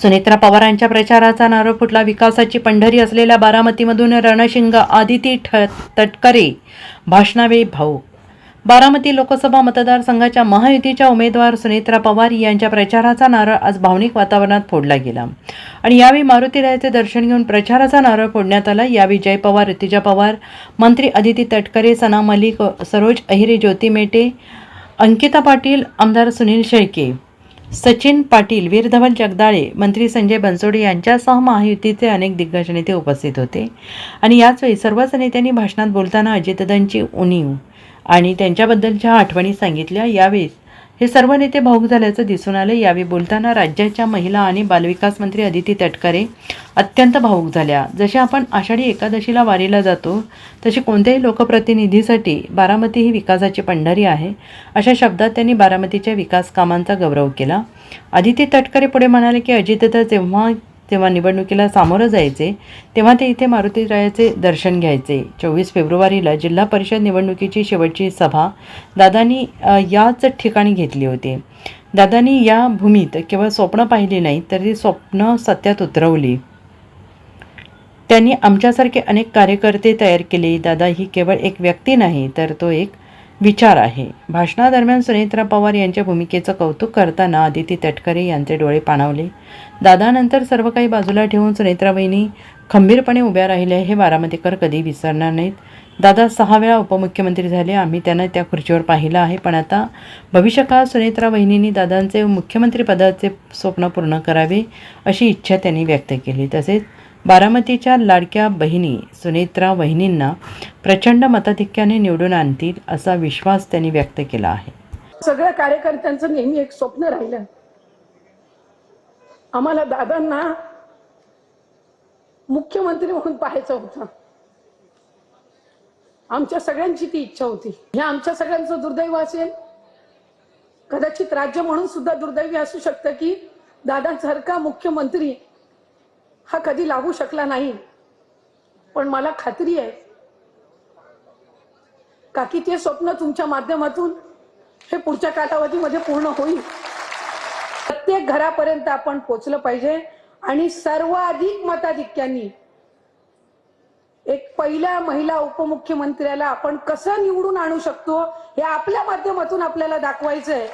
सुनेत्रा पवारांच्या प्रचाराचा नारळ फुटला. विकासाची पंढरी असलेल्या बारामतीमधून रणशिंग आदिती तटकरे भाषणावेळी भाऊक. बारामती लोकसभा मतदारसंघाच्या महायुतीच्या उमेदवार सुनेत्रा पवार यांच्या प्रचाराचा नारळ आज भावनिक वातावरणात फोडला गेला आणि यावेळी मारुतीरायाचे दर्शन घेऊन प्रचाराचा नारळ फोडण्यात आला. यावेळी जय पवार, ऋतुजा पवार, मंत्री आदिती तटकरे, सना मलिक, सरोज अहिरे, ज्योती मेटे, अंकिता पाटील, आमदार सुनील शेळके, सचिन पाटील, वीरधवल जगदाळे, मंत्री संजय बनसोडे यांच्यासह महायुतीचे अनेक दिग्गज नेते उपस्थित होते. आणि याचवेळी सर्वच नेत्यांनी भाषणात बोलताना अजितदादांची उणीव आणि त्यांच्याबद्दलच्या आठवणी सांगितल्या. यावेळी हे सर्व नेते भावूक झाल्याचं दिसून आलं. यावेळी बोलताना राज्याच्या महिला आणि बालविकास मंत्री आदिती तटकरे अत्यंत भावूक झाल्या. जसे आपण आषाढी एकादशीला वारीला जातो तशी कोणत्याही लोकप्रतिनिधीसाठी बारामती ही विकासाची पंढरी आहे, अशा शब्दात त्यांनी बारामतीच्या विकास कामांचा गौरव केला. आदिती तटकरे पुढे म्हणाले की अजितदादा जेव्हा निवडणुकीला सामोरं जायचे तेव्हा ते इथे मारुतीरायाचे दर्शन घ्यायचे. 24 फेब्रुवारीला जिल्हा परिषद निवडणुकीची शेवटची सभा दादांनी याच ठिकाणी घेतली होती. दादांनी या भूमीत केवळ स्वप्न पाहिली नाही तर ती स्वप्न सत्यात उतरवली. त्यांनी आमच्यासारखे अनेक कार्यकर्ते तयार केले. दादा ही केवळ एक व्यक्ती नाही तर तो एक विचार आहे. भाषणादरम्यान सुनेत्रा पवार यांच्या भूमिकेचं कौतुक करताना आदिती तटकरे यांचे डोळे पाणावले. दादानंतर सर्व काही बाजूला ठेवून सुनेत्रा वहिनी खंबीरपणे उभ्या राहिल्या हे बारामतीकर कधी विसरणार नाहीत. दादा 6 वेळा उपमुख्यमंत्री झाले. आम्ही त्यांना त्या खुर्चीवर पाहिलं आहे, पण आता भविष्यकाळात सुनेत्रा वहिनींनी दादांचे मुख्यमंत्रीपदाचे स्वप्न पूर्ण करावे अशी इच्छा त्यांनी व्यक्त केली. तसेच बारामतीच्या लाडक्या बहिणी सुनेत्रा वहिनींना प्रचंड मताधिक्याने निवडून आणतील असा विश्वास त्यांनी व्यक्त केला आहे. सगळ्या कार्यकर्त्यांचं नेहमी एक स्वप्न राहिलं, आम्हाला दादांना मुख्यमंत्री म्हणून पाहायचं होतं. आमच्या सगळ्यांची ती इच्छा होती. हे आमच्या सगळ्यांचं दुर्दैव असेल, कदाचित राज्य म्हणून सुद्धा दुर्दैवी असू शकतं की दादांसारखा मुख्यमंत्री हा कधी लागू शकला नाही. पण मला खात्री आहे का की ते स्वप्न तुमच्या माध्यमातून हे पुढच्या कालावधीमध्ये पूर्ण होईल. प्रत्येक घरापर्यंत आपण पोहोचलं पाहिजे आणि सर्वाधिक मताधिक्यांनी एक पहिल्या महिला उपमुख्यमंत्र्याला आपण कसं निवडून आणू शकतो हे आपल्या माध्यमातून आपल्याला दाखवायचं आहे.